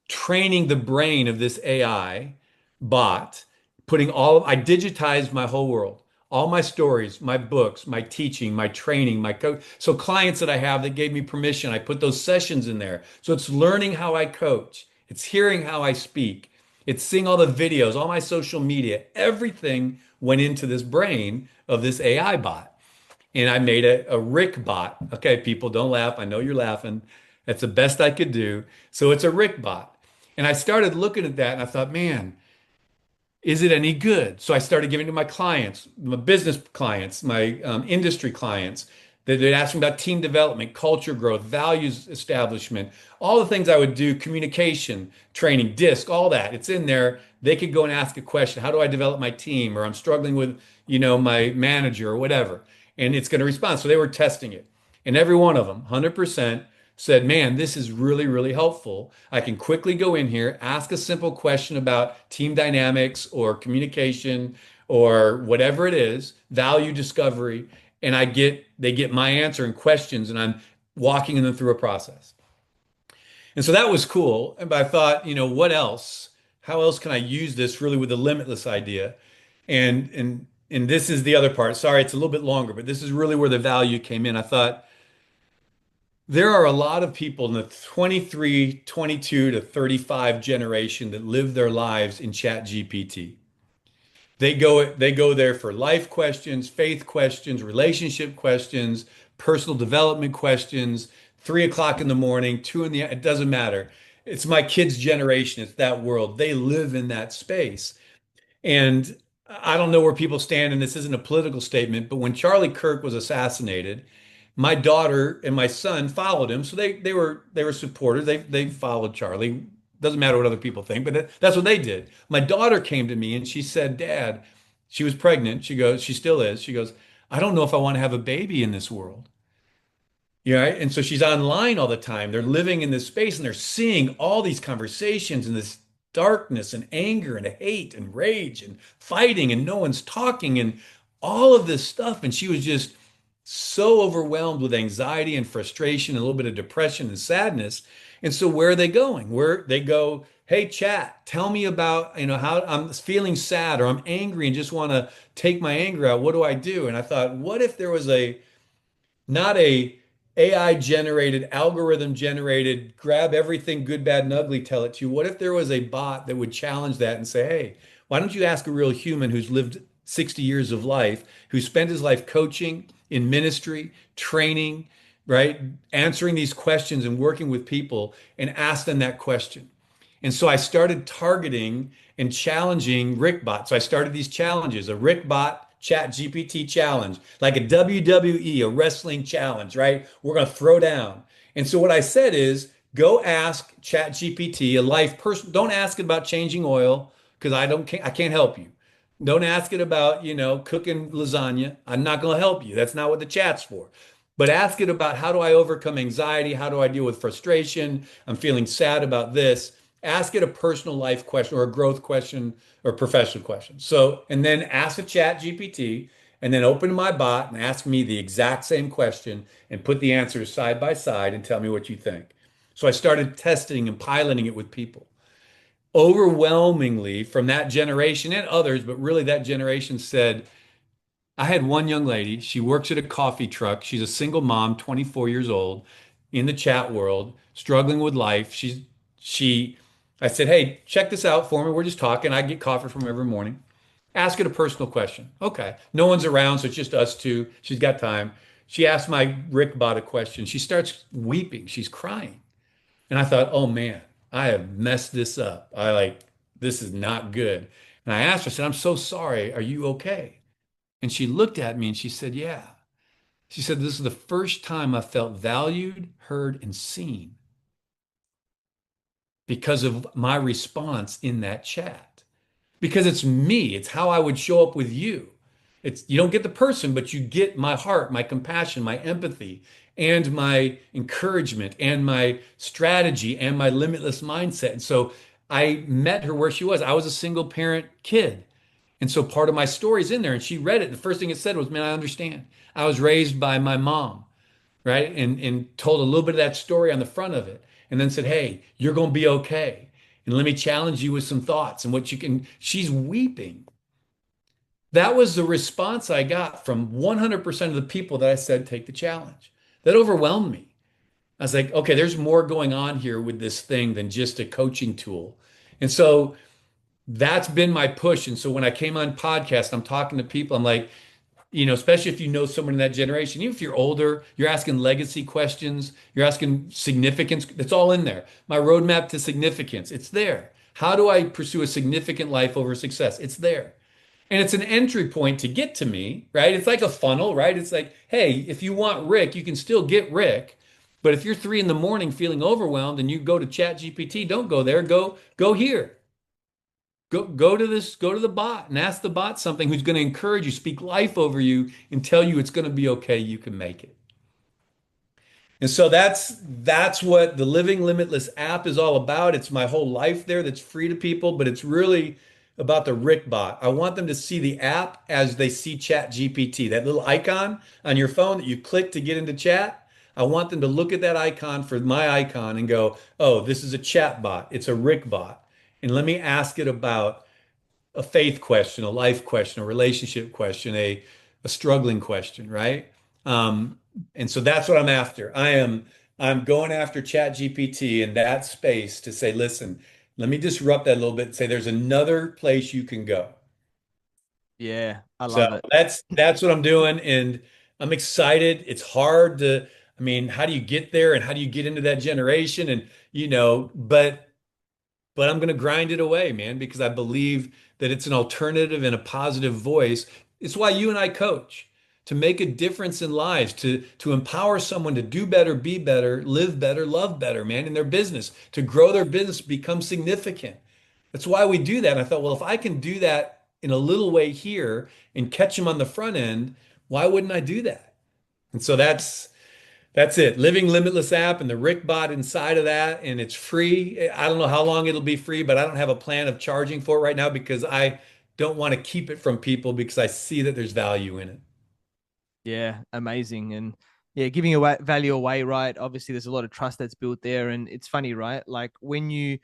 training the brain of this AI bot, I digitized my whole world, all my stories, my books, my teaching, my training, my coach. So clients that I have that gave me permission, I put those sessions in there. So it's learning how I coach. It's hearing how I speak. It's seeing all the videos, all my social media, everything went into this brain of this AI bot. And I made a Rick bot. Okay, people, don't laugh. I know you're laughing. That's the best I could do. So it's a Rick bot. And I started looking at that and I thought, man, is it any good? So I started giving to my clients, my business clients, my industry clients. They'd ask me about team development, culture growth, values establishment, all the things I would do, communication, training, disc, all that. It's in there. They could go and ask a question. How do I develop my team? Or I'm struggling with, my manager or whatever. And it's going to respond. So they were testing it. And every one of them, 100%, said, man, this is really, really helpful. I can quickly go in here, ask a simple question about team dynamics or communication or whatever it is, value discovery, and they get my answer and questions, and I'm walking them through a process. And so that was cool. But I thought, what else? How else can I use this really with the limitless idea? And this is the other part. Sorry, it's a little bit longer, but this is really where the value came in. I thought there are a lot of people in the 23, 22 to 35 generation that live their lives in ChatGPT. They go there for life questions, faith questions, relationship questions, personal development questions, 3 o'clock in the morning, it doesn't matter. It's my kids' generation. It's that world. They live in that space. And I don't know where people stand, and this isn't a political statement, but when Charlie Kirk was assassinated, my daughter and my son followed him. So they were supporters. They followed Charlie. Doesn't matter what other people think, but that's what they did. My daughter came to me and she said, Dad, she was pregnant. She goes, she still is. She goes, I don't know if I want to have a baby in this world. Yeah, right? And so she's online all the time. They're living in this space and they're seeing all these conversations and this darkness and anger and hate and rage and fighting and no one's talking and all of this stuff. And she was just so overwhelmed with anxiety and frustration, and a little bit of depression and sadness. And so where are they going? Where they go, hey, chat, tell me about, how I'm feeling sad or I'm angry and just want to take my anger out. What do I do? And I thought, what if there was not a AI generated, algorithm generated, grab everything good, bad, and ugly, tell it to you. What if there was a bot that would challenge that and say, hey, why don't you ask a real human who's lived 60 years of life, who spent his life coaching in ministry, training, right? Answering these questions and working with people, and ask them that question. And so I started targeting and challenging RickBot. So I started these challenges, a RickBot ChatGPT challenge, like a WWE, a wrestling challenge, right? We're going to throw down. And so what I said is go ask ChatGPT, a life person. Don't ask it about changing oil because I can't help you. Don't ask it about, cooking lasagna. I'm not going to help you. That's not what the chat's for. But ask it about how do I overcome anxiety? How do I deal with frustration? I'm feeling sad about this. Ask it a personal life question or a growth question or professional question. So, and then ask a chat GPT and then open my bot and ask me the exact same question and put the answers side by side and tell me what you think. So I started testing and piloting it with people. Overwhelmingly from that generation and others, but really that generation said, I had one young lady, she works at a coffee truck. She's a single mom, 24 years old, in the chat world, struggling with life. I said, hey, check this out for me. We're just talking. I get coffee from her every morning. Ask it a personal question. Okay. No one's around, so it's just us two. She's got time. She asked my Rick bot a question. She starts weeping. She's crying. And I thought, oh man, I have messed this up. This is not good. And I asked her, I said, I'm so sorry. Are you okay? And she looked at me and she said, yeah. She said, this is the first time I felt valued, heard, and seen because of my response in that chat. Because it's me, it's how I would show up with you. You don't get the person, but you get my heart, my compassion, my empathy, and my encouragement, and my strategy, and my limitless mindset. And so I met her where she was. I was a single parent kid. And so part of my story's in there. And she read it. The first thing it said was, man, I understand. I was raised by my mom, right? And told a little bit of that story on the front of it. And then said, hey, you're going to be okay. And let me challenge you with some thoughts and what you can. She's weeping. That was the response I got from 100% of the people that I said, take the challenge. That overwhelmed me. I was like, okay, there's more going on here with this thing than just a coaching tool. And so that's been my push. And so when I came on podcast, I'm talking to people. I'm like, especially if you know someone in that generation, even if you're older, you're asking legacy questions, you're asking significance. It's all in there. My roadmap to significance, it's there. How do I pursue a significant life over success? It's there. And it's an entry point to get to me, right? It's like a funnel, right? It's like, hey, if you want Rick, you can still get Rick. But if you're 3 in the morning feeling overwhelmed and you go to ChatGPT, don't go there. Go here. Go to the bot and ask the bot something who's going to encourage you, speak life over you, and tell you it's going to be okay. You can make it. And so that's what the Living Limitless app is all about. It's my whole life there that's free to people, but it's really about the RickBot. I want them to see the app as they see ChatGPT, that little icon on your phone that you click to get into chat. I want them to look at that icon for my icon and go, oh, this is a chat bot. It's a RickBot. And let me ask it about a faith question, a life question, a relationship question, a struggling question, right? Um, and so that's what I'm after. I'm going after ChatGPT in that space to say, listen, let me disrupt that a little bit and say there's another place you can go. Yeah, I So love it. that's what I'm doing, and I'm excited. It's hard to, I mean, how do you get there and how do you get into that generation? And but I'm going to grind it away, man, because I believe that it's an alternative and a positive voice. It's why you and I coach to make a difference in lives, to empower someone to do better, be better, live better, love better, man, in their business, to grow their business, become significant. That's why we do that. And I thought, well, if I can do that in a little way here and catch them on the front end, why wouldn't I do that? And so that's it. Living Limitless app and the RickBot inside of that, and it's free. I don't know how long it'll be free, but I don't have a plan of charging for it right now because I don't want to keep it from people because I see that there's value in it. Yeah, amazing. And yeah, giving away value away, right? Obviously, there's a lot of trust that's built there. And it's funny, right? Like when you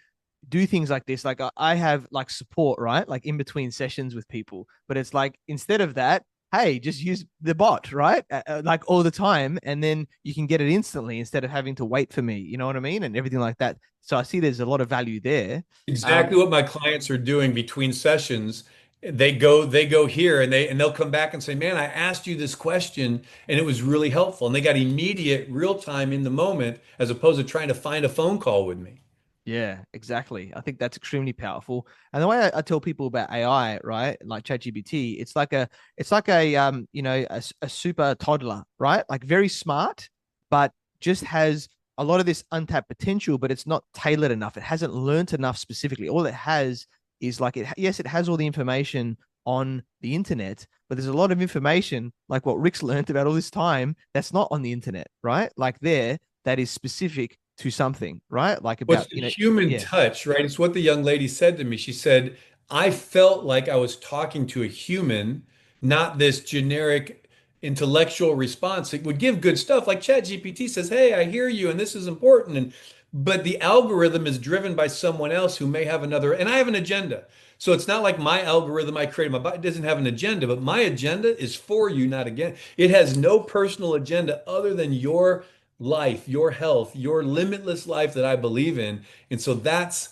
do things like this, like I have like support, right? Like in between sessions with people. But it's like instead of that, hey, just use the bot, right? Like all the time. And then you can get it instantly instead of having to wait for me. You know what I mean? And everything like that. So I see there's a lot of value there. Exactly what my clients are doing between sessions. They go here and they'll come back and say, "Man, I asked you this question and it was really helpful." And they got immediate real time in the moment as opposed to trying to find a phone call with me. Yeah, exactly. I think that's extremely powerful. And the way I tell people about AI, right, like ChatGPT, it's like a a super toddler, right? Like very smart, but just has a lot of this untapped potential, but it's not tailored enough. It hasn't learned enough specifically. All it has is like yes, it has all the information on the internet, but there's a lot of information like what Rick's learned about all this time that's not on the internet, right? Like there that is specific to something, right? Like What's about, the human yeah, touch, right? It's what the young lady said to me. She said, I felt like I was talking to a human, not this generic intellectual response. It would give good stuff like ChatGPT says, hey, I hear you and this is important. And but the algorithm is driven by someone else who may have another, and I have an agenda. So it's not like my algorithm I created, my body doesn't have an agenda, but my agenda is for you, not again. It has no personal agenda other than your life, your health, your limitless life that I believe in. And so that's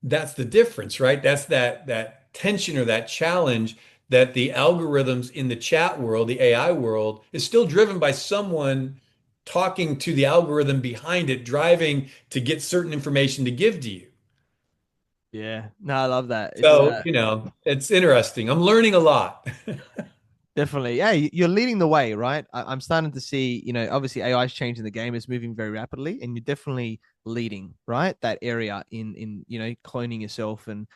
the difference, right? That's that tension or that challenge that the algorithms in the chat world, the AI world, is still driven by someone talking to the algorithm behind it, driving to get certain information to give to you. yeah. No, I love that. It's So, it's interesting. I'm learning a lot. definitely, yeah, you're leading the way, right? I'm starting to see, obviously AI is changing the game, it's moving very rapidly, and you're definitely leading, right? That area in cloning yourself and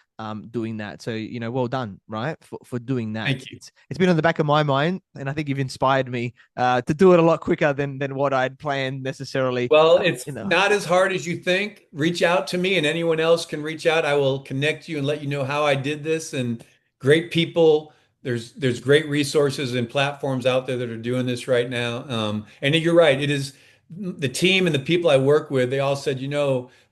doing that. So, well done, right? For doing that. Thank you. It's been on the back of my mind, and I think you've inspired me to do it a lot quicker than what I'd planned necessarily. Well, it's not as hard as you think. Reach out to me, and anyone else can reach out. I will connect you and let you know how I did this. And great people. There's great resources and platforms out there that are doing this right now. And you're right. It is the team and the people I work with. They all said,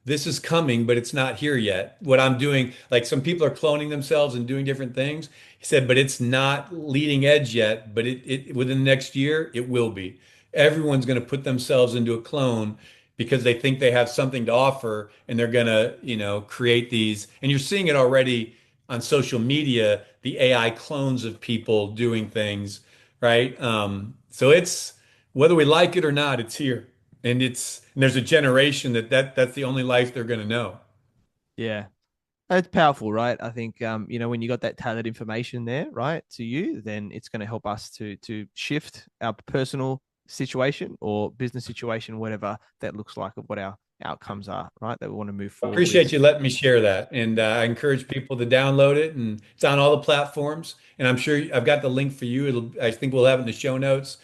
this is coming, but it's not here yet. What I'm doing, like some people are cloning themselves and doing different things. He said, but it's not leading edge yet. But it within the next year, it will be. Everyone's going to put themselves into a clone because they think they have something to offer and they're going to, create these. And you're seeing it already on social media, the AI clones of people doing things, right? So it's whether we like it or not, it's here. And there's a generation that's the only life they're going to know. Yeah. It's powerful, right? I think when you got that tailored information there, right, to you, then it's going to help us to shift our personal situation or business situation, whatever that looks like, of what our outcomes are, right? That we want to move I forward with. appreciate you letting me share that. And I encourage people to download it, and it's on all the platforms. And I'm sure I've got the link for you. I think we'll have it in the show notes.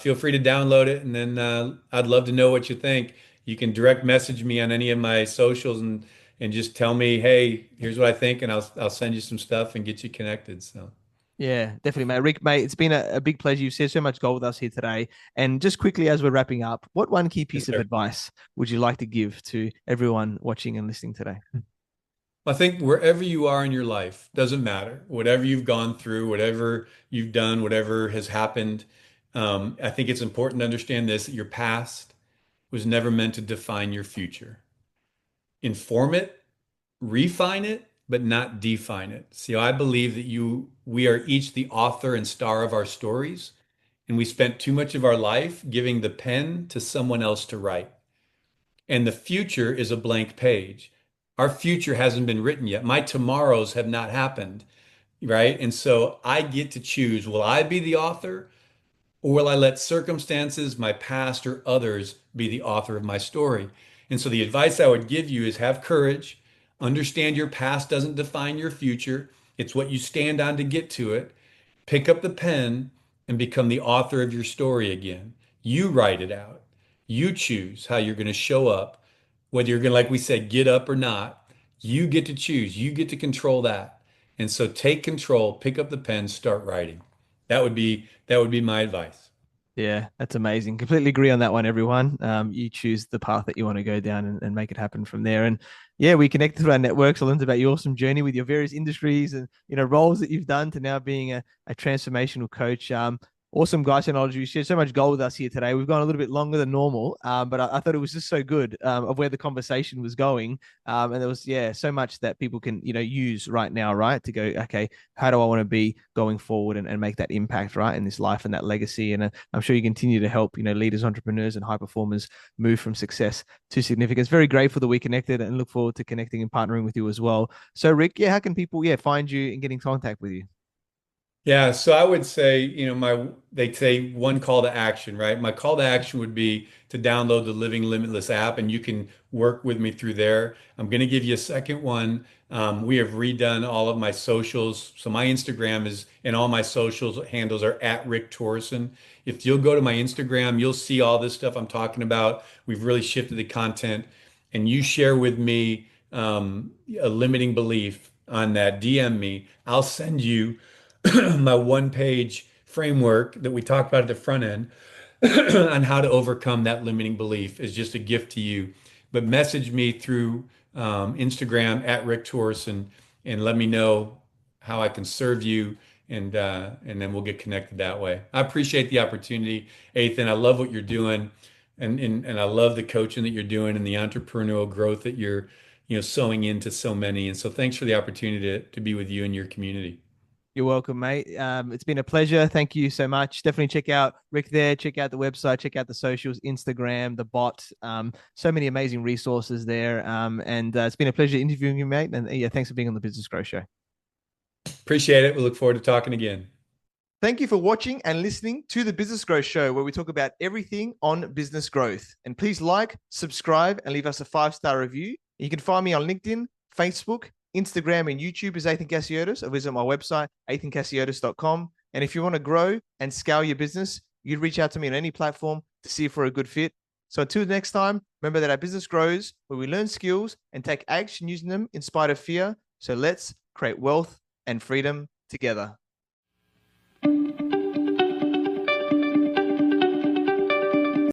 Feel free to download it, and then I'd love to know what you think. You can direct message me on any of my socials, and and just tell me, hey, here's what I think, and I'll send you some stuff and get you connected. So Yeah, definitely, mate. Rick, mate, it's been a big pleasure. You've shared so much gold with us here today. And just quickly, as we're wrapping up, what one key yes, piece of sir. advice would you like to give to everyone watching and listening today? I think wherever you are in your life, doesn't matter. Whatever you've gone through, whatever you've done, whatever has happened, I think it's important to understand this, that your past was never meant to define your future. Inform it, refine it, but not define it. See, I believe that we are each the author and star of our stories, and we spent too much of our life giving the pen to someone else to write. And the future is a blank page. Our future hasn't been written yet. My tomorrows have not happened, right? And so I get to choose, will I be the author, or will I let circumstances, my past, or others be the author of my story? And so the advice I would give you is have courage, understand your past doesn't define your future. It's what you stand on to get to it. Pick up the pen and become the author of your story again. You write it out. You choose how you're going to show up, whether you're going to, like we said, get up or not. You get to choose. You get to control that. And so take control, pick up the pen, start writing. That would be my advice. Yeah, that's amazing. Completely agree on that one, everyone. You choose the path that you want to go down and make it happen from there. And yeah, we connected through our networks. I learned about your awesome journey with your various industries and roles that you've done to now being a transformational coach. Awesome guys and knowledge. You shared so much gold with us here today. We've gone a little bit longer than normal, but I thought it was just so good of where the conversation was going. And there was so much that people can use right now, right, to go, okay, how do I want to be going forward and make that impact right in this life and that legacy. And I'm sure you continue to help leaders, entrepreneurs, and high performers move from success to significance. Very grateful that we connected and look forward to connecting and partnering with you as well. So Rick, how can people find you and get in contact with you? Yeah, so I would say, they say one call to action, right? My call to action would be to download the Living Limitless app, and you can work with me through there. I'm going to give you a second one. We have redone all of my socials. So my Instagram is, and all my socials handles are at Rick Torrison. If you'll go to my Instagram, you'll see all this stuff I'm talking about. We've really shifted the content, and you share with me a limiting belief on that. DM me. I'll send you my one page framework that we talked about at the front end on how to overcome that limiting belief is just a gift to you. But message me through Instagram at Rick Torrison and let me know how I can serve you, and then we'll get connected that way. I appreciate the opportunity, Athin. I love what you're doing, and I love the coaching that you're doing and the entrepreneurial growth that you're sowing into so many. And so thanks for the opportunity to be with you and your community. You're welcome, mate. It's been a pleasure. Thank you so much. Definitely check out Rick there. Check out the website. Check out the socials, Instagram, the bot. So many amazing resources there. And it's been a pleasure interviewing you, mate. And yeah, thanks for being on the Business Growth Show. Appreciate it. We look forward to talking again. Thank you for watching and listening to the Business Growth Show, where we talk about everything on business growth. And please like, subscribe, and leave us a 5-star review. You can find me on LinkedIn, Facebook, Instagram, and YouTube as Athin Cassiotis, or visit my website, athincassiotis.com. And if you want to grow and scale your business, you'd reach out to me on any platform to see if we're a good fit. So until next time, remember that our business grows where we learn skills and take action using them in spite of fear. So let's create wealth and freedom together.